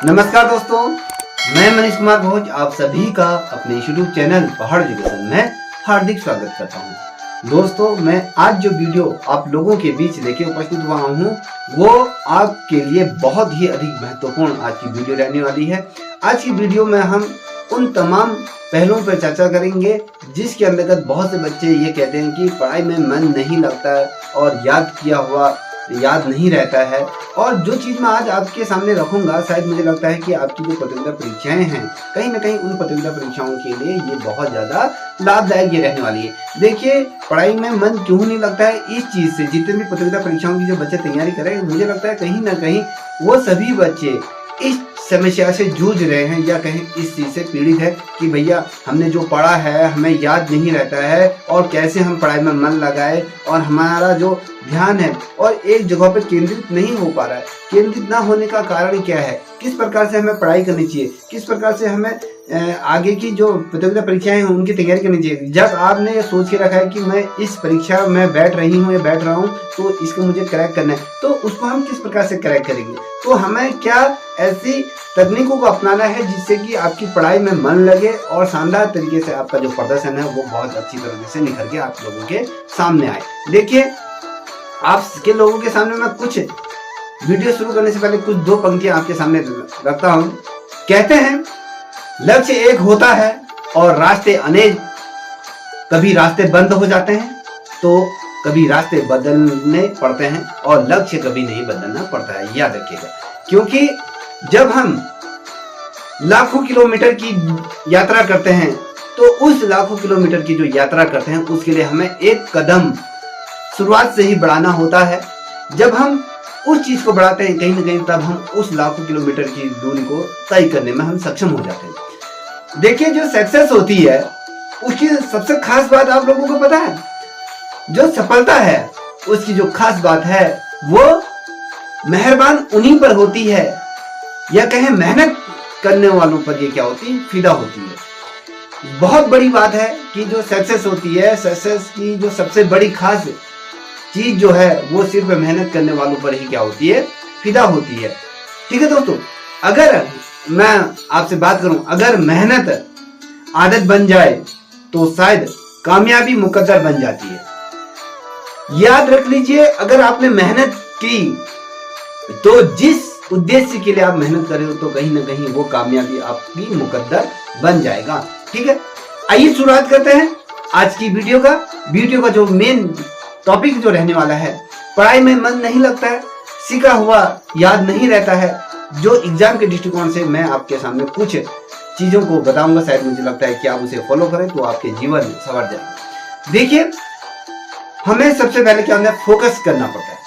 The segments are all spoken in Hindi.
नमस्कार दोस्तों, मैं मनीष कुमार भोज आप सभी का अपने यूट्यूब चैनल पहाड़ एजुकेशन में हार्दिक स्वागत करता हूं। दोस्तों, मैं आज जो वीडियो आप लोगों के बीच लेके उपस्थित हुआ हूं वो आपके लिए बहुत ही अधिक महत्वपूर्ण आज की वीडियो रहने वाली है। आज की वीडियो में हम उन तमाम पहलुओं पर चर्चा करेंगे जिसके अंतर्गत बहुत से बच्चे ये कहते हैं कि पढ़ाई में मन नहीं लगता है और याद किया हुआ याद नहीं रहता है। और जो चीज़ मैं आज आपके सामने रखूंगा, शायद मुझे लगता है कि आपकी जो प्रतियोगिता परीक्षाएं हैं, कहीं ना कहीं उन प्रतियोगिता परीक्षाओं के लिए ये बहुत ज़्यादा लाभदायक ये रहने वाली है। देखिए, पढ़ाई में मन क्यों नहीं लगता है, इस चीज़ से जितने भी प्रतियोगिता परीक्षाओं की जो बच्चे तैयारी करें, मुझे लगता है कहीं ना कहीं वो सभी बच्चे इस समस्या से जूझ रहे हैं या कहीं इस चीज़ से पीड़ित है कि भैया हमने जो पढ़ा है हमें याद नहीं रहता है और कैसे हम पढ़ाई में मन लगाए और हमारा जो ध्यान है और एक जगह पर केंद्रित नहीं हो पा रहा है। केंद्रित ना होने का कारण क्या है, किस प्रकार से हमें पढ़ाई करनी चाहिए, किस प्रकार से हमें आगे की जो प्रतियोगिता परीक्षाएं हैं उनकी तैयारी करनी चाहिए। जब आपने ये सोच के रखा है कि मैं इस परीक्षा में बैठ रही हूँ या बैठ रहा हूँ तो इसको मुझे क्रैक करना है, तो उसको हम किस प्रकार से क्रैक करेंगे। तो हमें क्या ऐसी तकनीकों को अपनाना है जिससे कि आपकी पढ़ाई में मन लगे और शानदार तरीके से आपका जो प्रदर्शन है वो बहुत अच्छी तरीके से निखर के आप लोगों के सामने आए। देखिए, आपके लोगों के सामने मैं कुछ वीडियो शुरू करने से पहले कुछ दो पंक्तियां आपके सामने रखता हूं। कहते हैं लक्ष्य एक होता है और रास्ते अनेक, कभी रास्ते बंद हो जाते हैं तो कभी रास्ते बदलने पड़ते हैं और लक्ष्य कभी नहीं बदलना पड़ता है, याद रखिएगा। क्योंकि जब हम लाखों किलोमीटर की यात्रा करते हैं तो उस लाखों किलोमीटर की जो यात्रा करते हैं उसके लिए हमें एक कदम शुरुआत से ही बढ़ाना होता है। जब हम उस चीज को बढ़ाते हैं कहीं ना कहीं तब हम उस लाखों किलोमीटर की दूरी को तय करने में हम सक्षम हो जाते हैं। देखिए, जो सक्सेस होती है उसकी सबसे खास बात आप लोगों को पता है, जो सफलता है उसकी जो खास बात है वो मेहरबान उन्हीं पर होती है या कहें मेहनत करने वालों पर ये क्या होती है, फिदा होती है। बहुत बड़ी बात है कि जो सक्सेस होती है, सक्सेस की जो सबसे बड़ी खास चीज जो है वो सिर्फ मेहनत करने वालों पर ही क्या होती है, फिदा होती है। ठीक है दोस्तों, अगर मैं आपसे बात करूं, अगर मेहनत आदत बन जाए तो शायद कामयाबी मुकद्दर बन जाती है। याद रख लीजिए, अगर आपने मेहनत की तो जिस उद्देश्य के लिए आप मेहनत कर रहे हो तो कहीं ना कहीं वो कामयाबी आपकी मुकद्दर बन जाएगा। ठीक है, आइए शुरुआत करते हैं आज की वीडियो का जो मेन टॉपिक जो रहने वाला है, पढ़ाई में मन नहीं लगता है, सीखा हुआ याद नहीं रहता है। जो एग्जाम के दृष्टिकोण से मैं आपके सामने कुछ चीजों को बताऊंगा, शायद मुझे लगता है कि आप उसे फॉलो करें तो आपके जीवन संवर जाएगा। देखिए, हमें सबसे पहले क्या होता है, फोकस करना पड़ता है।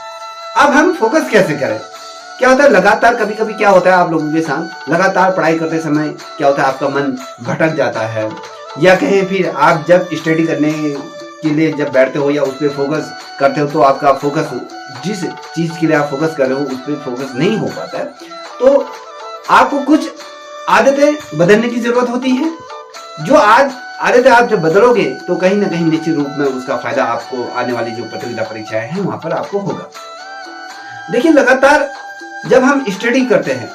अब हम फोकस कैसे करें, क्या होता है, लगातार कभी कभी क्या होता है आप लोगों के साथ, लगातार पढ़ाई करते समय क्या होता है, आपका मन भटक जाता है या कहें फिर आप जब स्टडी करने के लिए जब बैठते हो या उस पर फोकस करते हो तो आपका फोकस जिस चीज के लिए आप फोकस कर रहे हो उस पर फोकस नहीं हो पाता है। तो आपको कुछ आदतें बदलने की जरूरत होती है। जो आज आदतें आप जब बदलोगे तो कहीं ना कहीं निश्चित रूप में उसका फायदा आपको आने वाली जो प्रतियोगिता परीक्षाएं हैं वहां पर आपको होगा। देखिए, लगातार जब हम स्टडी करते हैं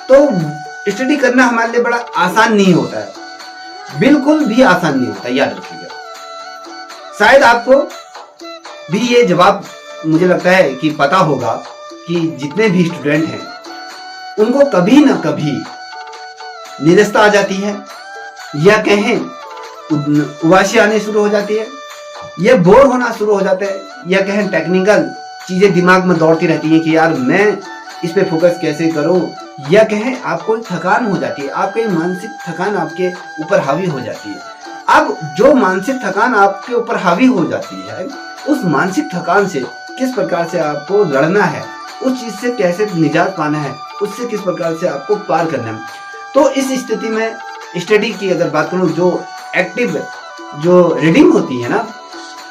तो स्टडी करना हमारे लिए बड़ा आसान नहीं होता है, बिल्कुल भी आसान नहीं होता, याद रखिएगा। शायद आपको भी ये जवाब मुझे लगता है कि पता होगा कि जितने भी स्टूडेंट हैं उनको कभी ना कभी निराशा आ जाती है या कहें उबासी आने शुरू हो जाती है या बोर होना शुरू हो जाता है या कहें टेक्निकल चीजें दिमाग में दौड़ती रहती हैं कि यार मैं इस पे फोकस कैसे करूं, या कहें आपको थकान हो जाती है, आपकी मानसिक थकान आपके ऊपर हावी हो जाती है। अब जो मानसिक थकान आपके ऊपर हावी हो जाती है, उस मानसिक थकान से किस प्रकार से आपको लड़ना है, उस चीज से कैसे निजात पाना है, उससे किस प्रकार से आपको पार करना है। तो इस स्थिति में स्टडी की अगर बात करूं, जो एक्टिव जो रीडिंग होती है ना,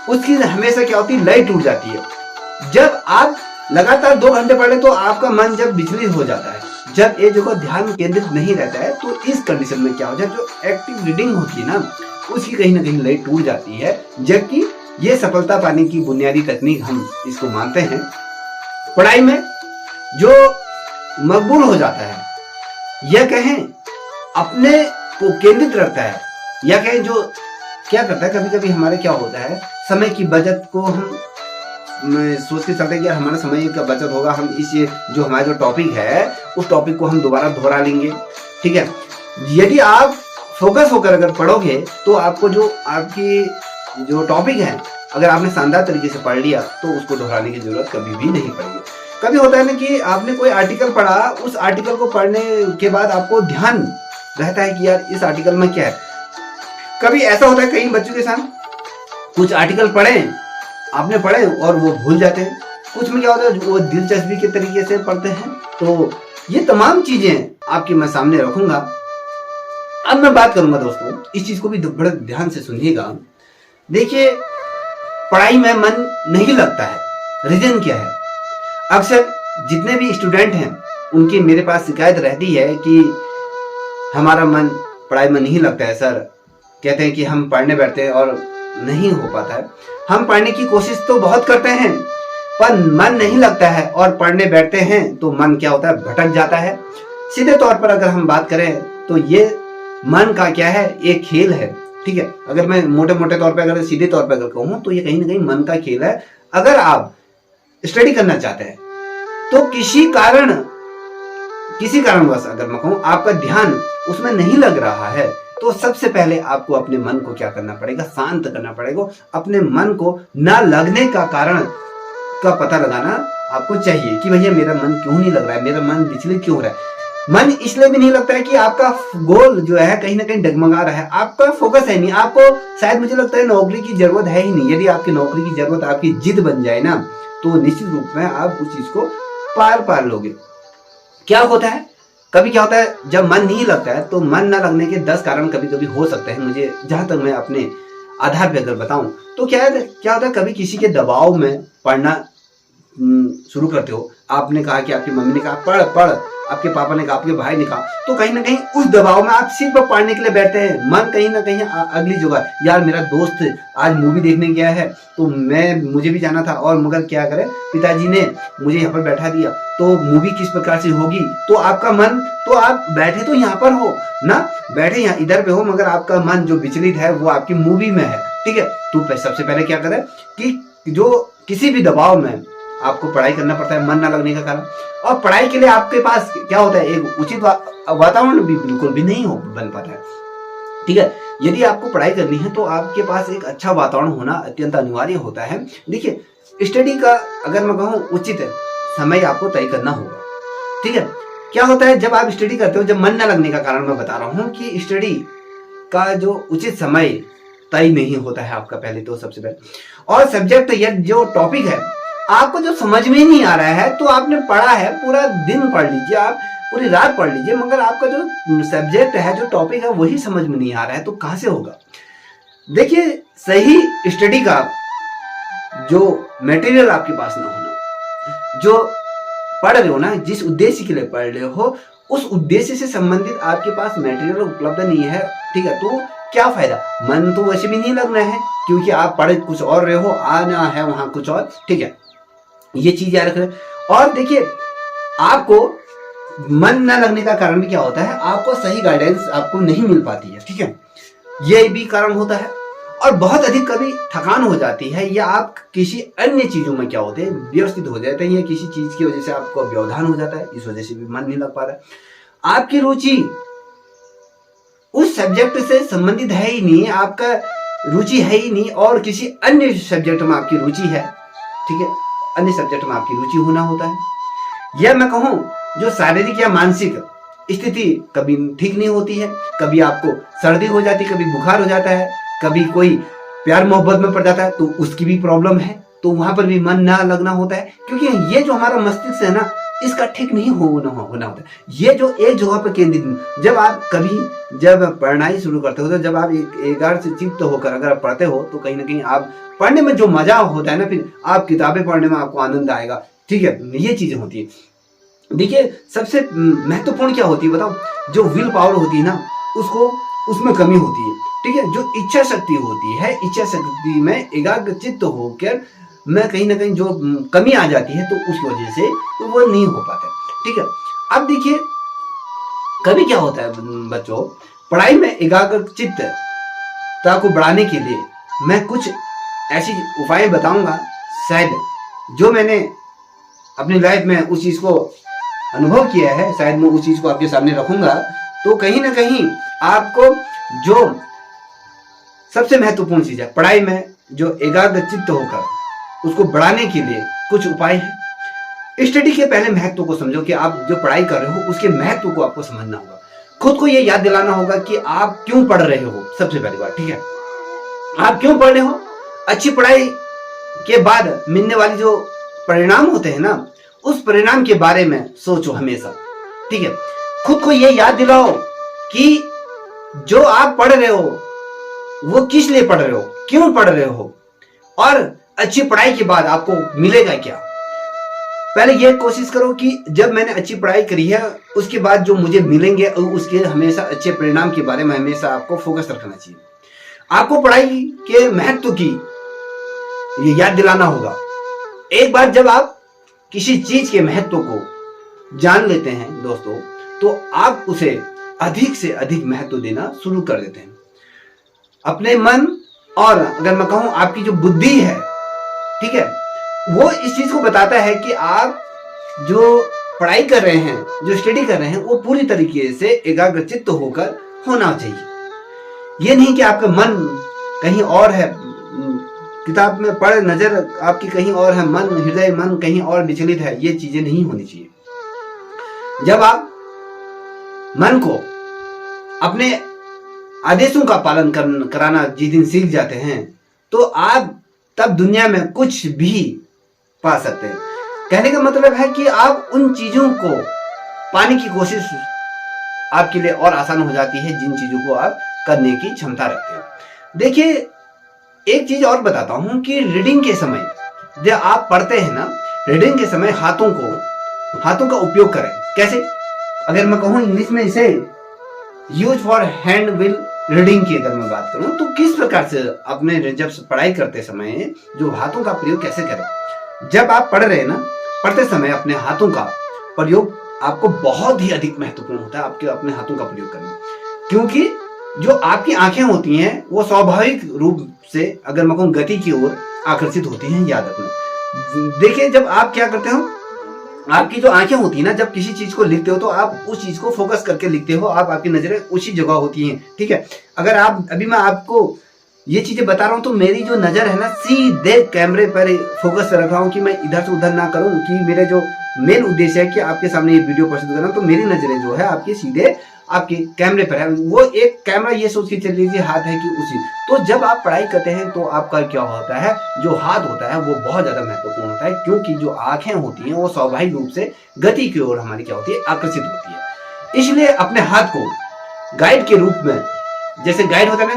उसकी हमेशा क्या होती है, लय टूट जाती है। जब आप लगातार 2 घंटे पढ़े तो आपका मन जब विचलित हो जाता है, जब एक जगह ध्यान केंद्रित नहीं रहता है, तो इस कंडीशन में क्या हो जाए, जो एक्टिव रीडिंग होती है ना उसकी कहीं ना कहीं लय टूट जाती है। जबकि ये सफलता पाने की बुनियादी तकनीक हम इसको मानते हैं। पढ़ाई में जो मकबूल हो जाता है, या कहें अपने को केंद्रित रखता है, या कहें जो क्या करता है, कभी कभी हमारे क्या होता है, समय की बचत को हम सोच के चलते हैं कि हमारा समय का बचत होगा, हम इस जो हमारा जो टॉपिक है उस टॉपिक को हम दोबारा दोहरा लेंगे। ठीक है, यदि आप फोकस होकर अगर पढ़ोगे तो आपको जो आपकी जो टॉपिक है अगर आपने शानदार तरीके से पढ़ लिया तो उसको दोहराने की जरूरत कभी भी नहीं पड़ेगी। कभी होता है ना कि आपने कोई आर्टिकल पढ़ा, उस आर्टिकल को पढ़ने के बाद आपको ध्यान रहता है कि यार इस आर्टिकल में क्या है। कभी ऐसा होता है कई बच्चों के साथ, कुछ आर्टिकल पढ़े आपने पढ़े और वो भूल जाते हैं, कुछ में क्या होता है वो दिलचस्पी के तरीके से पढ़ते हैं। तो ये तमाम चीजें आपके मैं सामने रखूंगा। अब मैं बात करूंगा दोस्तों, इस चीज को भी बड़े ध्यान से सुनिएगा। देखिए, पढ़ाई में मन नहीं लगता है, रीजन क्या है? अक्सर जितने भी स्टूडेंट हैं उनकी मेरे पास शिकायत रहती है कि हमारा मन पढ़ाई में नहीं लगता है सर। कहते हैं कि हम पढ़ने बैठते हैं और नहीं हो पाता है। हम पढ़ने की कोशिश तो बहुत करते हैं पर मन नहीं लगता है, और पढ़ने बैठते हैं तो मन क्या होता है, भटक जाता है। सीधे तौर पर अगर हम बात करें तो ये मन का क्या है, एक खेल है। ठीक है, अगर मैं मोटे मोटे तौर पे अगर सीधे तौर पे अगर कहूँ तो ये कहीं ना कहीं मन का खेल है। अगर आप स्टडी करना चाहते हैं तो किसी कारणवश अगर मैं कहूँ आपका ध्यान उसमें नहीं लग रहा है तो सबसे पहले आपको अपने मन को क्या करना पड़ेगा, शांत करना पड़ेगा। अपने मन को ना लगने का कारण का पता लगाना आपको चाहिए कि भैया मेरा मन क्यों नहीं लग रहा है, मेरा मन विचलित क्यों हो रहा है। मन इसलिए भी नहीं लगता है कि आपका गोल जो है कहीं ना कहीं डगमगा रहा है, आपका फोकस है नहीं, आपको शायद मुझे लगता है नौकरी की जरूरत है ही नहीं। यदि आपकी नौकरी की जरूरत आपकी जिद बन जाए ना तो निश्चित रूप में आप उस चीज को पार लोगे। क्या होता है, कभी क्या होता है जब मन नहीं लगता है तो मन ना लगने के 10 कारण कभी कभी हो सकते हैं। मुझे जहां तक मैं अपने आधार पे अगर बताऊं तो क्या होता है, कभी किसी के दबाव में पढ़ना शुरू करते हो। आपने कहा कि आपकी मम्मी ने कहा पढ़, आपके पापा ने कहा, आपके भाई ने कहा, तो कहीं ना कहीं उस दबाव में आप सिर्फ पढ़ने के लिए बैठते हैं। मन कहीं ना कहीं अगली जगह, यार मेरा दोस्त आज मूवी देखने गया है तो मुझे भी जाना था, और मगर क्या करे पिताजी ने मुझे यहाँ पर बैठा दिया, तो मूवी किस प्रकार से होगी। तो आपका मन, तो आप बैठे तो यहाँ पर हो ना, बैठे यहाँ इधर पे हो, मगर आपका मन जो विचलित है वो आपकी मूवी में है। ठीक है, तो सबसे पहले क्या करे कि जो किसी भी दबाव में आपको पढ़ाई करना पड़ता है मन ना लगने का कारण, और पढ़ाई के लिए आपके पास क्या होता है, एक उचित वातावरण भी बिल्कुल भी नहीं बन पाता है। ठीक है, यदि आपको पढ़ाई करनी है तो आपके पास एक अच्छा वातावरण होना अत्यंत अनिवार्य होता है। देखिए, स्टडी का अगर मैं कहूँ उचित समय आपको तय करना होगा। ठीक है, क्या होता है जब आप स्टडी करते हो, जब मन ना लगने का कारण मैं बता रहा हूँ कि स्टडी का जो उचित समय तय नहीं होता है आपका, पहले तो सबसे पहले, और सब्जेक्ट या जो टॉपिक है आपको जो समझ में नहीं आ रहा है, तो आपने पढ़ा है, पूरा दिन पढ़ लीजिए, आप पूरी रात पढ़ लीजिए, मगर आपका जो सब्जेक्ट है, जो टॉपिक है, वही समझ में नहीं आ रहा है, तो कहां से होगा। देखिए, सही स्टडी का जो मटेरियल आपके पास ना होना, जो पढ़ रहे हो ना, जिस उद्देश्य के लिए पढ़ रहे हो, उस उद्देश्य से संबंधित आपके पास मटेरियल उपलब्ध नहीं है। ठीक है, तो क्या फायदा, मन तो वैसे भी नहीं लगना है क्योंकि आप पढ़ कुछ और रहे हो, आना है वहां कुछ और। ठीक है, ये चीज याद रखें। और देखिए, आपको मन न लगने का कारण भी क्या होता है, आपको सही गाइडेंस आपको नहीं मिल पाती है। ठीक है, ये भी कारण होता है। और बहुत अधिक कभी थकान हो जाती है, या आप किसी अन्य चीजों में क्या होते हैं, व्यवस्थित हो जाते हैं, या किसी चीज की वजह से आपको व्यवधान हो जाता है, इस वजह से भी मन नहीं लग पा रहा है। आपकी रुचि उस सब्जेक्ट से संबंधित है ही नहीं, आपका रुचि है ही नहीं, और किसी अन्य सब्जेक्ट में आपकी रुचि है। ठीक है, अन्य सब्जेक्ट में आपकी रुचि होना होता है। या मैं कहूं जो शारीरिक या मानसिक स्थिति कभी ठीक नहीं होती है, कभी आपको सर्दी हो जाती है, कभी बुखार हो जाता है, कभी कोई प्यार मोहब्बत में पड़ जाता है तो उसकी भी प्रॉब्लम है, तो वहां पर भी मन ना लगना होता है। क्योंकि ये जो हमारा मस्तिष्क है ना, इसका ठीक नहीं होना होता है। ये जो एक जगह पर केंद्रित, जब पढ़ाई शुरू करते हो, तो जब आप एकाग्र से चित्त होकर अगर आप पढ़ते हो तो कहीं ना कहीं आप पढ़ने में जो मजा होता है ना, फिर आप किताबें पढ़ने में आपको आनंद आएगा। ठीक है, ये चीजें होती है। देखिए, सबसे महत्वपूर्ण क्या होती है बताओ, जो विल पावर होती है ना, उसमें कमी होती है। ठीक है, जो इच्छा शक्ति होती है, इच्छा शक्ति में एकाग्र चित्त होकर में कहीं ना कहीं जो कमी आ जाती है, तो उसकी वजह से तो वो नहीं हो पाता। ठीक है, अब देखिए कभी क्या होता है बच्चों, पढ़ाई में एकाग्रचित्तता को बढ़ाने के लिए मैं कुछ ऐसी उपाय बताऊंगा, शायद जो मैंने अपनी लाइफ में उस चीज को अनुभव किया है, शायद मैं उस चीज को आपके सामने रखूंगा। तो कहीं ना कहीं आपको जो सबसे महत्वपूर्ण चीज है पढ़ाई में, जो एकाग्रचित्त होकर उसको बढ़ाने के लिए कुछ उपाय है। स्टडी के पहले महत्व को समझो कि आप जो पढ़ाई कर रहे हो उसके महत्व को आपको समझना होगा। खुद को ये याद दिलाना होगा कि आप क्यों पढ़ रहे हो। सबसे पहली बात, ठीक है, आप क्यों पढ़ रहे हो। अच्छी पढ़ाई के बाद मिलने वाली जो परिणाम होते हैं ना, उस परिणाम के बारे में सोचो हमेशा, ठीक है। खुद को ये याद दिलाओ कि जो आप पढ़ रहे हो वो किस लिए पढ़ रहे हो, क्यों पढ़ रहे हो, और अच्छी पढ़ाई के बाद आपको मिलेगा क्या। पहले ये कोशिश करो कि जब मैंने अच्छी पढ़ाई करी है उसके बाद जो मुझे मिलेंगे उसके हमेशा अच्छे परिणाम के बारे में हमेशा आपको फोकस रखना चाहिए। आपको पढ़ाई के महत्व की ये याद दिलाना होगा। एक बार जब आप किसी चीज के महत्व को जान लेते हैं दोस्तों, तो आप उसे अधिक से अधिक महत्व देना शुरू कर देते हैं। अपने मन और अगर मैं कहूं आपकी जो बुद्धि है, ठीक है, वो इस चीज को बताता है कि आप जो पढ़ाई कर रहे हैं, जो स्टडी कर रहे हैं, वो पूरी तरीके से एकाग्रचित्त होकर होना चाहिए। ये नहीं कि आपका मन कहीं और है, किताब में पढ़ नजर आपकी कहीं और है, मन हृदय मन कहीं और विचलित है। ये चीजें नहीं होनी चाहिए। जब आप मन को अपने आदेशों का पालन कराना जिस दिन सीख जाते हैं, तो आप तब दुनिया में कुछ भी पा सकते हैं। कहने का मतलब है कि आप उन चीजों को पाने की कोशिश आपके लिए और आसान हो जाती है जिन चीजों को आप करने की क्षमता रखते हैं। देखिए एक चीज और बताता हूं कि रीडिंग के समय जब आप पढ़ते हैं ना, रीडिंग के समय हाथों का उपयोग करें। कैसे? अगर मैं कहूं इंग्लिश में इसे use for hand will reading की अगर मैं बात करूं, तो किस प्रकार से अपने जब पढ़ाई करते समय जो हाथों का प्रयोग कैसे करें। जब आप पढ़ रहे हैं ना, पढ़ते समय अपने हाथों का प्रयोग आपको बहुत ही अधिक महत्वपूर्ण होता है, आपके अपने हाथों का प्रयोग करना। क्योंकि जो आपकी आंखें होती हैं वो स्वाभाविक रूप से अगर मैं कहूं गति की ओर आकर्षित होती हैं। याद रखना। देखिए जब आप क्या करते हो, आपकी जो आंखें होती है ना, जब किसी चीज को लिखते हो तो आप उस चीज को फोकस करके लिखते हो, आपकी नजरें उसी जगह होती हैं, ठीक है। अगर आप अभी मैं आपको ये चीजें बता रहा हूं तो मेरी जो नजर है ना सीधे कैमरे पर फोकस रख रहा हूं कि मैं इधर से उधर ना करूं, कि मेरे जो मेन उद्देश्य है कि आपके सामने ये वीडियो प्रस्तुत करना, तो मेरी नजरें जो है आपकी सीधे आपके कैमरे पर है। वो एक कैमरा ये सोच के चल लीजिए हाथ है कि उसी। तो जब आप पढ़ाई करते हैं तो आपका क्या होता है, जो हाथ होता है वो बहुत ज्यादा महत्वपूर्ण होता है, क्योंकि जो आंखें होती हैं वो स्वाभाविक रूप से गति की ओर हमारी क्या होती है, आकर्षित होती है। इसलिए अपने हाथ को गाइड के रूप में, जैसे गाइड होता है ना,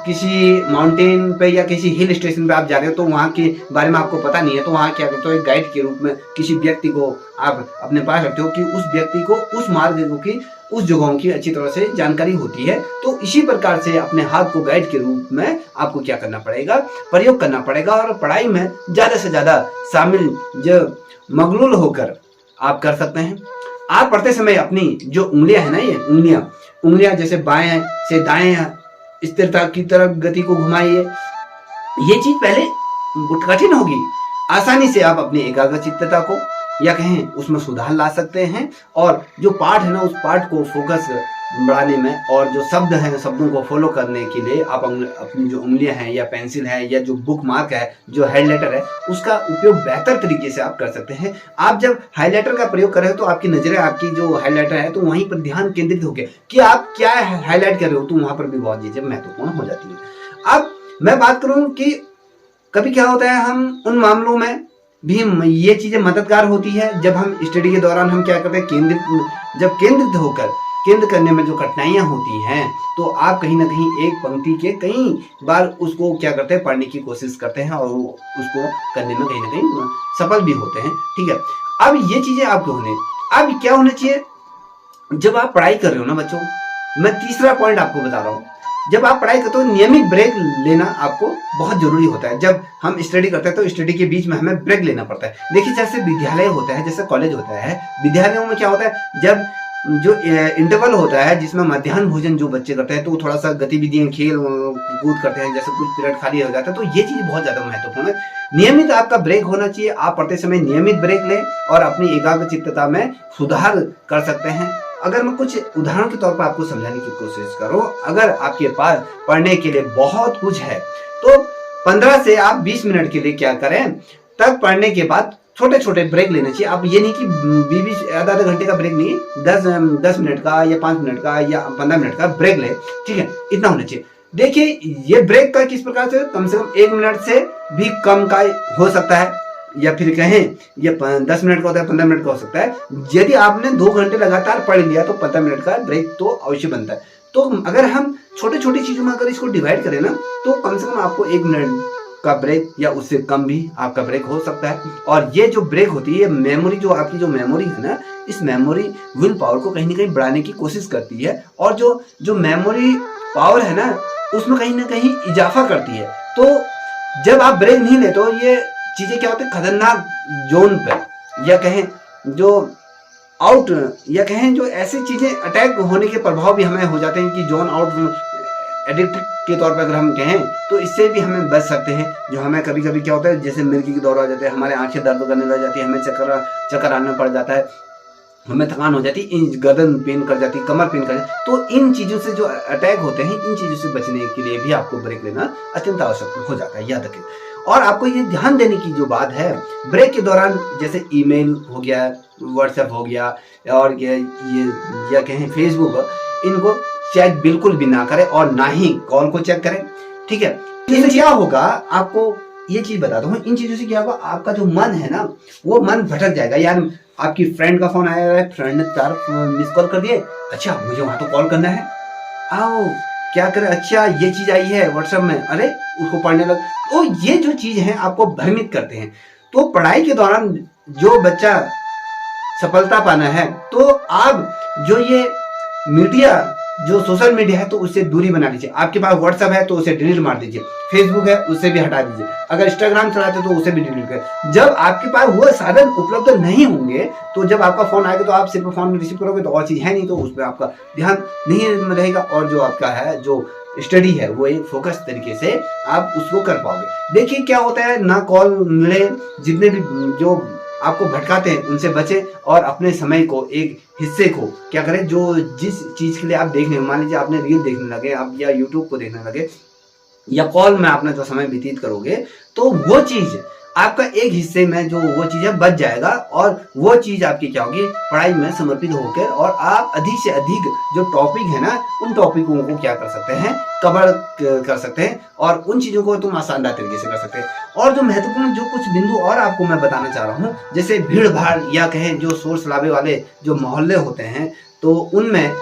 किसी माउंटेन पे या किसी हिल स्टेशन पे आप जा रहे हो तो वहां के बारे में आपको पता नहीं है, तो वहां क्या करते हो, एक गाइड के रूप में किसी व्यक्ति को आप अपने पास रखते हो कि उस व्यक्ति को उस मार्ग की, उस जगहों की अच्छी तरह से जानकारी होती है। तो इसी प्रकार से अपने हाथ को गाइड के रूप में आपको क्या करना पड़ेगा, प्रयोग करना पड़ेगा, और पढ़ाई में ज्यादा से ज्यादा शामिल जो मगलूल होकर आप कर सकते हैं। आप पढ़ते समय अपनी जो उंगलियां है ना, ये उंगलियां जैसे बाएं से दाएं स्थिरता की तरफ गति को घुमाइए। ये चीज पहले कठिन होगी, आसानी से आप अपनी एकाग्रचित्तता को या कहें उसमें सुधार ला सकते हैं। और जो पाठ है ना, उस पाठ को फोकस बढ़ाने में, और जो शब्द हैं शब्दों को फॉलो करने के लिए आप अपनी जो उंगलियां हैं या पेंसिल है या जो बुक मार्क है, जो हाइलाइटर है, उसका उपयोग बेहतर तरीके से आप कर सकते हैं। आप जब हाइलाइटर का प्रयोग कर रहे हो तो आपकी नजरें, आपकी जो हाइलाइटर है तो वहीं पर ध्यान केंद्रित होकर कि आप क्या हाईलाइट कर रहे हो, तो वहां पर भी बहुत चीजें महत्वपूर्ण हो जाती है। अब मैं बात करूं कि कभी क्या होता है, हम उन मामलों में भी ये चीजें मददगार होती है जब हम स्टडी के दौरान हम क्या करते हैं, जब केंद्रित होकर केंद्र करने में जो कठिनाइयां होती हैं, तो आप कहीं ना कहीं एक पंक्ति के कई बार उसको क्या करते हैं, पढ़ने की कोशिश करते हैं और उसको करने में कहीं ना कहीं सफल भी होते हैं, ठीक है। अब ये चीजें आपको अब क्या होना चाहिए जब आप पढ़ाई कर रहे हो ना बच्चों, मैं तीसरा पॉइंट आपको बता रहा हूँ। जब आप पढ़ाई करते हो नियमित ब्रेक लेना आपको बहुत जरूरी होता है। जब हम स्टडी करते हैं तो स्टडी के बीच में हमें ब्रेक लेना पड़ता है। देखिए जैसे विद्यालय होता है, जैसे कॉलेज होता है, विद्यालयों में क्या होता है, जब जो इंटरवल होता है जिसमें मध्याह्न भोजन जो बच्चे करते हैं तो थोड़ा सा गतिविधियां खेल कूद करते हैं, जैसे कुछ पीरियड खाली हो जाता है, तो ये चीज बहुत ज्यादा महत्वपूर्ण है। नियमित आपका ब्रेक होना चाहिए। आप पढ़ते समय नियमित ब्रेक लें और अपनी एकाग्रचित्तता में सुधार कर सकते हैं। अगर मैं कुछ उदाहरण के तौर पर आपको समझाने की कोशिश करूं, अगर आपके पास पढ़ने के लिए बहुत कुछ है तो 15 से आप 20 मिनट के लिए क्या करें, तक पढ़ने के बाद छोटे छोटे ब्रेक लेना चाहिए। आप ये नहीं कि 20 आधा घंटे का ब्रेक नहीं, 10 मिनट का या 5 मिनट का या 15 मिनट का ब्रेक ले, ठीक है, इतना होना चाहिए। देखिए ये ब्रेक का किस प्रकार से कम 1 मिनट से भी कम का हो सकता है, या फिर कहें ये 10 मिनट का होता है, 15 मिनट का हो सकता है। यदि आपने 2 घंटे लगातार पढ़ लिया तो 15 मिनट का ब्रेक तो अवश्य बनता है। तो अगर हम छोटे छोटी चीजों में अगर इसको डिवाइड करें ना, तो कम से कम आपको 1 मिनट का ब्रेक या उससे कम भी आपका ब्रेक हो सकता है। और ये जो ब्रेक होती है, मेमोरी जो आपकी जो मेमोरी है ना, इस मेमोरी विल पावर को कहीं ना कहीं बढ़ाने की कोशिश करती है, और जो मेमोरी पावर है ना उसमें कहीं ना कहीं इजाफा करती है। तो जब आप ब्रेक नहीं लेते तो ये चीजें क्या होती है, खतरनाक जोन पे, या कहें जो आउट, या कहें जो ऐसी चीजें अटैक होने के प्रभाव भी हमें हो जाते हैं कि जोन आउट एडिक्ट के तौर पर अगर हम कहें तो इससे भी हमें बच सकते हैं। जो हमें कभी कभी क्या होता है, जैसे मिर्गी के दौरा आ जाते हैं, हमारे आंखें दर्द करने लग जाती है, हमें चक्कर आने पड़ जाता है, हमें थकान हो जाती है, गर्दन पेन कर जाती है, कमर पेन कर जाती है। तो इन चीजों से जो अटैक होते हैं, इन चीजों से बचने के लिए भी आपको ब्रेक लेना अत्यंत आवश्यक हो जाता है, याद रखें। और आपको ये ध्यान देने की जो बात है, ब्रेक के दौरान जैसे ईमेल हो गया, व्हाट्सएप हो गया, और ये या कहें फेसबुक, इनको चेक बिल्कुल भी ना करें और ना ही कॉल को चेक करें, ठीक है। इससे क्या होगा, आपको ये चीज बताता हूँ, इन चीजों से क्या होगा, आपका जो मन है ना वो मन भटक जाएगा। यार आपकी फ्रेंड का फोन आया है, फ्रेंड ने 4 मिस कॉल कर दिए, अच्छा मुझे वहां तो कॉल करना है, आओ क्या करे, अच्छा ये चीज आई है व्हाट्सएप में, अरे उसको पढ़ने लग। तो ये जो चीज है आपको भ्रमित करते हैं। तो पढ़ाई के दौरान जो बच्चा सफलता पाना है, तो आप जो ये मीडिया, जो सोशल मीडिया है, तो उससे दूरी बना लीजिए। आपके पास व्हाट्सएप है तो उसे डिलीट मार दीजिए, फेसबुक है उससे भी हटा दीजिए, अगर इंस्टाग्राम चलाते तो उसे भी डिलीट करें। जब आपके पास वो साधन उपलब्ध नहीं होंगे, तो जब आपका फोन आएगा तो आप सिर्फ फोन में रिसीव करोगे, तो और चीज है नहीं, तो उस पर आपका ध्यान नहीं रहेगा, और जो आपका है जो स्टडी है वो एक फोकस तरीके से आप उसको कर पाओगे। देखिए क्या होता है, ना कॉल मिले, जितने भी जो आपको भटकाते हैं उनसे बचें, और अपने समय को, एक हिस्से को क्या करें, जो जिस चीज के लिए आप देखने, मान लीजिए आपने रील देखने लगे आप, या यूट्यूब को देखने लगे, या कॉल में अपना जो समय व्यतीत करोगे, तो वो चीज आपका एक हिस्से में जो वो चीज है बच जाएगा, और वो चीज आपकी क्या होगी, पढ़ाई में समर्पित होकर, और आप अधिक से अधिक जो टॉपिक है ना, उन टॉपिकों को क्या कर सकते हैं, कवर कर सकते हैं, और उन चीजों को तुम आसानदार तरीके से कर सकते हैं। और जो महत्वपूर्ण जो कुछ बिंदु और आपको मैं बताना चाह रहा हूँ, जैसे भीड़ भाड़ या कहें जो शोर शराबे वाले जो मोहल्ले होते हैं, तो उनमें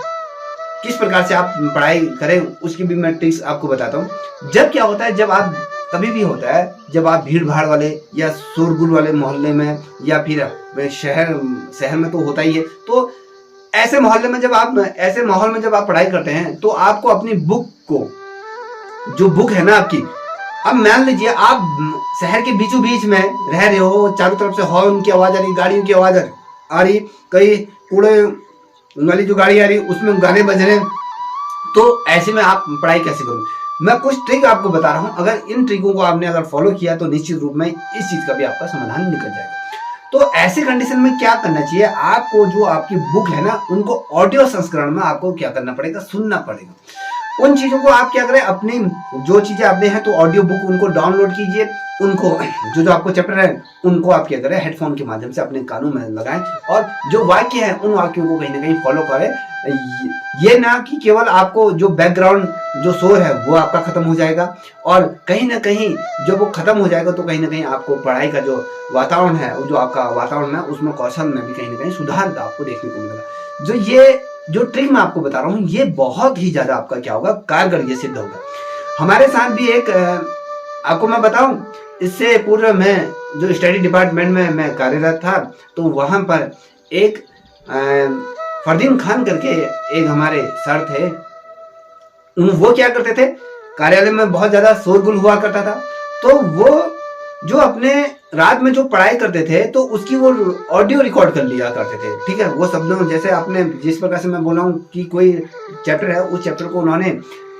किस प्रकार से आप पढ़ाई करें उसकी भी मैं ट्रिक्स आपको बताता हूँ। जब क्या होता है, जब आप कभी भी होता है, जब आप भीड़ भाड़ वाले या शोरगुल वाले मोहल्ले में, या फिर शहर में तो होता ही है, तो ऐसे मोहल्ले में जब आप, ऐसे माहौल में जब आप पढ़ाई करते हैं, तो आपको अपनी बुक को, जो बुक है ना आपकी, अब मान लीजिए आप शहर के बीचों बीच में रह रहे हो, चारों तरफ से हॉर्न की आवाज आ रही, गाड़ियों की आवाज आ रही, कई कूड़े वाली जो गाड़ी आ रही उसमें गाने बज रहे हैं, तो ऐसे में आप पढ़ाई कैसे करोगे। मैं कुछ ट्रिक आपको बता रहा हूं, अगर इन ट्रिकों को आपने अगर फॉलो किया तो निश्चित रूप में इस चीज का भी आपका समाधान निकल जाएगा। तो ऐसे कंडीशन में क्या करना चाहिए, आपको जो आपकी बुक है ना, उनको ऑडियो संस्करण में आपको क्या करना पड़ेगा, सुनना पड़ेगा। उन चीजों को आप क्या करें, अपनी जो चीजें आपने हैं तो ऑडियो बुक उनको डाउनलोड कीजिए, उनको जो आपको चैप्टर है उनको आप क्या करें, हेडफोन के माध्यम से अपने कानों में लगाएं, और जो वाक्य है उन वाक्यों को कहीं ना कहीं फॉलो करें। ये ना कि केवल आपको जो बैकग्राउंड जो शोर है वो आपका खत्म हो जाएगा, और कहीं ना कहीं जब वो खत्म हो जाएगा तो कहीं ना कहीं आपको पढ़ाई का जो वातावरण है, जो आपका वातावरण है, उसमें कौशल में भी कहीं ना कहीं सुधार आपको देखने को मिलेगा। जो ये जो ट्रिक मैं आपको बता रहा हूँ, ये बहुत ही ज्यादा आपका क्या होगा, कारगर ये सिद्ध होगा। हमारे साथ भी एक आपको मैं बताऊं, इससे पूर्व मैं जो स्टडी डिपार्टमेंट में मैं कार्यरत था, तो वहां पर एक फरदीन खान करके एक हमारे सर थे, वो क्या करते थे, कार्यालय में बहुत ज्यादा शोरगुल हुआ करता था, तो वो जो अपने रात में जो पढ़ाई करते थे तो उसकी वो ऑडियो रिकॉर्ड कर लिया करते थे। ठीक है, वो शब्दों जैसे आपने जिस प्रकार से मैं बोला हूँ कि कोई चैप्टर है, उस चैप्टर को उन्होंने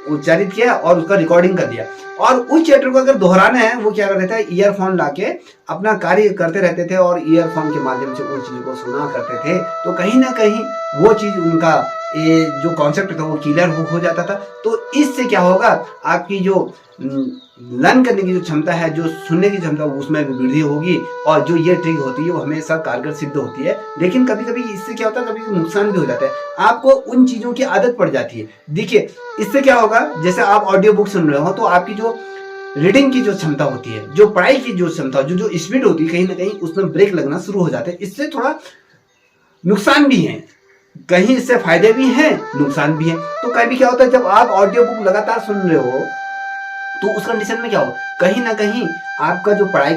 उच्चारित किया और उसका रिकॉर्डिंग कर दिया, और उस चैप्टर को अगर दोहराना है वो क्या करते थे, ईयरफोन लाके अपना कार्य करते रहते थे और ईयरफोन के माध्यम से उन चीजों को सुना करते थे। तो कहीं ना कहीं वो चीज उनका ये जो कॉन्सेप्ट था वो क्लियर हो जाता था। तो इससे क्या होगा, आपकी जो लर्न करने की जो क्षमता है, जो सुनने की क्षमता, उसमें भी वृद्धि होगी, और जो ये ट्रिक होती है वो हमेशा कारगर सिद्ध होती है। लेकिन कभी कभी इससे क्या होता है, कभी नुकसान भी हो जाता है, आपको उन चीजों की आदत पड़ जाती है। देखिए इससे क्या होगा, जैसे आप ऑडियो बुक सुन रहे हो तो आपकी जो रीडिंग की जो क्षमता होती है, जो पढ़ाई की जो क्षमता, जो स्पीड होती है, कहीं ना कहीं उसमें ब्रेक लगना शुरू हो जाते हैं। इससे थोड़ा नुकसान भी है, कहीं इससे फायदे भी हैं, नुकसान भी है। तो कभी क्या होता है, जब आप ऑडियो बुक लगातार सुन रहे हो तो उस कंडीशन में क्या हो, कहीं ना कहीं आपका जो पढ़ने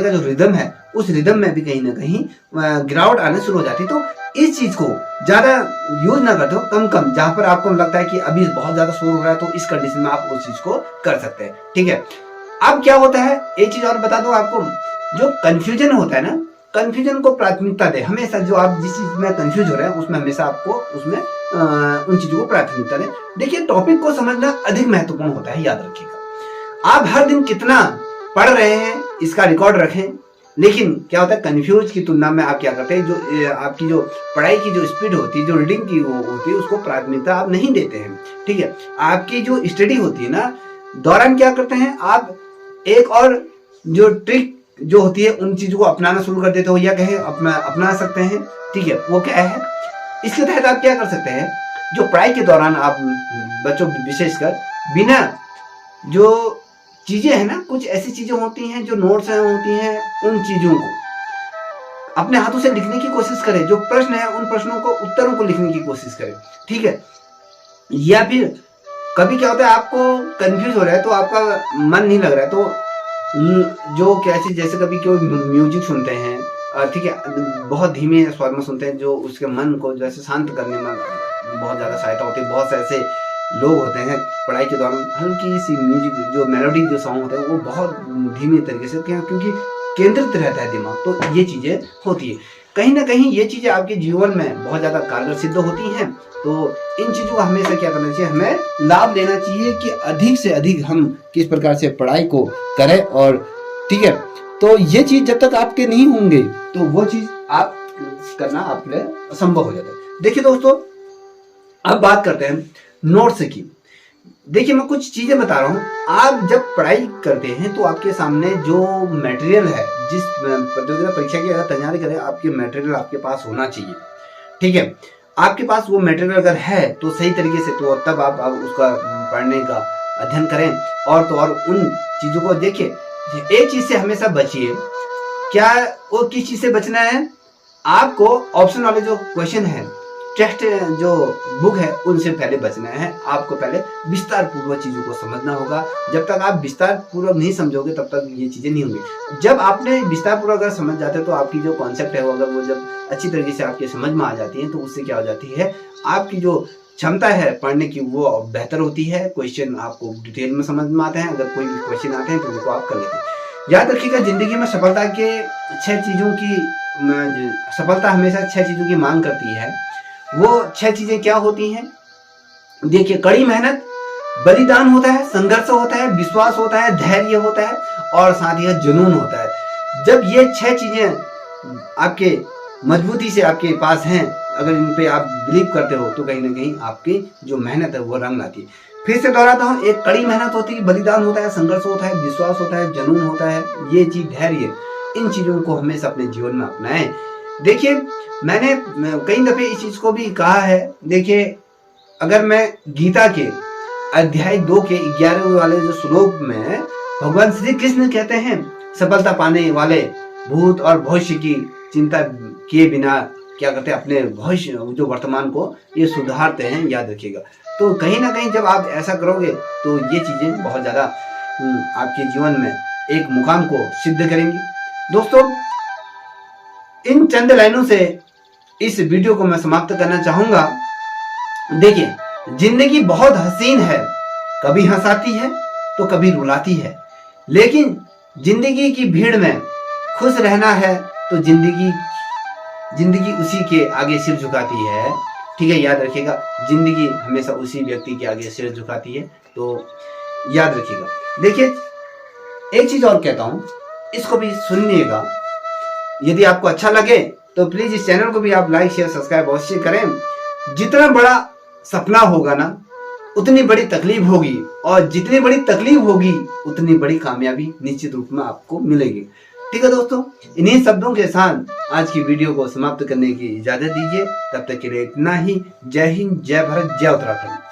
का जो रिदम है, उस रिदम में भी कहीं ना कहीं गिरावट आने शुरू हो जाती है। तो इस चीज को ज्यादा यूज ना करते हो, कम जहां पर आपको लगता है कि अभी बहुत ज्यादा शोर हो रहा है, तो इस कंडीशन में आप उस चीज को कर सकते हैं। ठीक है, अब क्या होता है, एक चीज और बता दूं आपको, जो कंफ्यूजन होता है ना, कंफ्यूजन को प्राथमिकता दे हमेशा। जो आप जिस चीज में कंफ्यूज हो रहे हैं उसमें हमेशा आपको उसमें उन चीजों को प्राथमिकता दें। देखिए टॉपिक को समझना अधिक महत्वपूर्ण होता है, याद रखिएगा। आप हर दिन कितना पढ़ रहे हैं इसका रिकॉर्ड रखें, लेकिन क्या होता है, कंफ्यूज की तुलना में आप क्या करते हैं, जो आपकी जो पढ़ाई की जो स्पीड होती है, जो रीडिंग की वो होती है, उसको प्राथमिकता आप नहीं देते हैं। ठीक है, आपकी जो स्टडी होती है ना, दौरान क्या करते हैं आप, एक और जो ट्रिक जो होती है उन चीजों को अपनाना शुरू कर देते हो, या कहें अपना सकते हैं। ठीक है, वो क्या है, इसके तहत आप क्या कर सकते हैं, जो पढ़ाई के दौरान आप बच्चों विशेषकर बिना जो चीजें हैं ना, कुछ ऐसी चीजें होती हैं जो नोट्स हैं होती हैं, उन चीजों को अपने हाथों से लिखने की कोशिश करें। जो प्रश्न है उन प्रश्नों को, उत्तरों को लिखने की कोशिश करें। ठीक है, या फिर कभी क्या होता है, आपको कंफ्यूज हो रहा है तो आपका मन नहीं लग रहा है, तो जो कैसी, जैसे कभी कोई म्यूजिक सुनते हैं, ठीक है, बहुत धीमे स्वर में सुनते हैं, जो उसके मन को जैसे शांत करने में बहुत ज्यादा सहायता होती है। बहुत से ऐसे लोग होते हैं पढ़ाई के दौरान हल्की सी म्यूजिक, जो मेलोडी जो सॉन्ग होते हैं वो बहुत धीमे तरीके से, क्योंकि केंद्रित रहता है दिमाग, तो ये चीजें होती है। कहीं ना कहीं ये चीजें आपके जीवन में बहुत ज्यादा कारगर सिद्ध होती हैं। तो इन चीजों को हमेशा क्या करना चाहिए, हमें लाभ लेना चाहिए कि अधिक से अधिक हम किस प्रकार से पढ़ाई को करें। और ठीक है, तो ये चीज जब तक आपके नहीं होंगे तो वो चीज आप करना आपके लिए असंभव हो जाता है। देखिए दोस्तों, अब बात करते हैं नोट्स की। देखिए मैं कुछ चीजें बता रहा हूँ, आप जब पढ़ाई करते हैं तो आपके सामने जो मटेरियल है, जिस प्रतियोगिता परीक्षा की अगर तैयारी करें, आपके मटेरियल आपके पास होना चाहिए। ठीक है, आपके पास वो मटेरियल अगर है तो सही तरीके से, तो तब आप उसका पढ़ने का अध्ययन करें। और तो और उन चीजों को देखिए, एक चीज से हमेशा बचिए। क्या वो किस चीज से बचना है, आपको ऑप्शन वाले जो क्वेश्चन है, टेक्स्ट जो बुक है, उनसे पहले बचना है। आपको पहले विस्तार पूर्वक चीजों को समझना होगा। जब तक आप विस्तार पूर्वक नहीं समझोगे तब तक ये चीजें नहीं होंगी। जब आपने विस्तार पूर्वक अगर समझ जाते हैं तो आपकी जो कॉन्सेप्ट है वो, अगर वो जब अच्छी तरीके से आपके समझ में आ जाती है, तो उससे क्या हो जाती है, आपकी जो क्षमता है पढ़ने की वो बेहतर होती है। क्वेश्चन आपको डिटेल में समझ में आते हैं, अगर कोई भी क्वेश्चन आते हैं तो उनको आप कर लेते हैं। याद रखिएगा, जिंदगी में सफलता के 6 चीजों की, सफलता हमेशा 6 चीजों की मांग करती है। वो 6 चीजें क्या होती हैं, देखिए, कड़ी मेहनत, बलिदान होता है, संघर्ष होता है, विश्वास होता है, धैर्य होता है, और साथ ही जुनून होता है। जब ये 6 चीजें आपके मजबूती से आपके पास हैं, अगर इन पे आप बिलीव करते हो, तो कहीं ना कहीं आपकी जो मेहनत है वो रंग लाती है। फिर से दोहराता हूँ, एक कड़ी मेहनत होती है, बलिदान होता है, संघर्ष होता है, विश्वास होता है, जुनून होता है, ये चीज धैर्य, इन चीजों को हमेशा अपने जीवन में अपनाएं। देखिए मैंने कई दफे इस चीज को भी कहा है। देखिए, अगर मैं गीता के अध्याय 2 के 11वें वाले जो श्लोक में भगवान श्री कृष्ण कहते हैं, सफलता पाने वाले भूत और भविष्य की चिंता किए बिना क्या करते हैं, अपने भविष्य जो वर्तमान को ये सुधारते हैं। याद रखिएगा, तो कहीं ना कहीं जब आप ऐसा करोगे तो ये चीजें बहुत ज्यादा आपके जीवन में एक मुकाम को सिद्ध करेंगी। दोस्तों, इन चंद लाइनों से इस वीडियो को मैं समाप्त करना चाहूंगा। देखिए, जिंदगी बहुत हसीन है, कभी हंसाती है तो कभी रुलाती है, लेकिन जिंदगी की भीड़ में खुश रहना है तो जिंदगी उसी के आगे सिर झुकाती है। ठीक है, याद रखिएगा, जिंदगी हमेशा उसी व्यक्ति के आगे सिर झुकाती है, तो याद रखिएगा। देखिए, एक चीज और कहता हूं, इसको भी सुनिएगा। यदि आपको अच्छा लगे तो प्लीज इस चैनल को भी आप लाइक शेयर सब्सक्राइब अवश्य करें। जितना बड़ा सपना होगा ना, उतनी बड़ी तकलीफ होगी, और जितनी बड़ी तकलीफ होगी उतनी बड़ी कामयाबी निश्चित रूप में आपको मिलेगी। ठीक है दोस्तों, इन्हीं शब्दों के साथ आज की वीडियो को समाप्त करने की इजाजत दीजिए। तब तक के लिए इतना ही। जय हिंद, जय भारत, जय उत्तराखंड।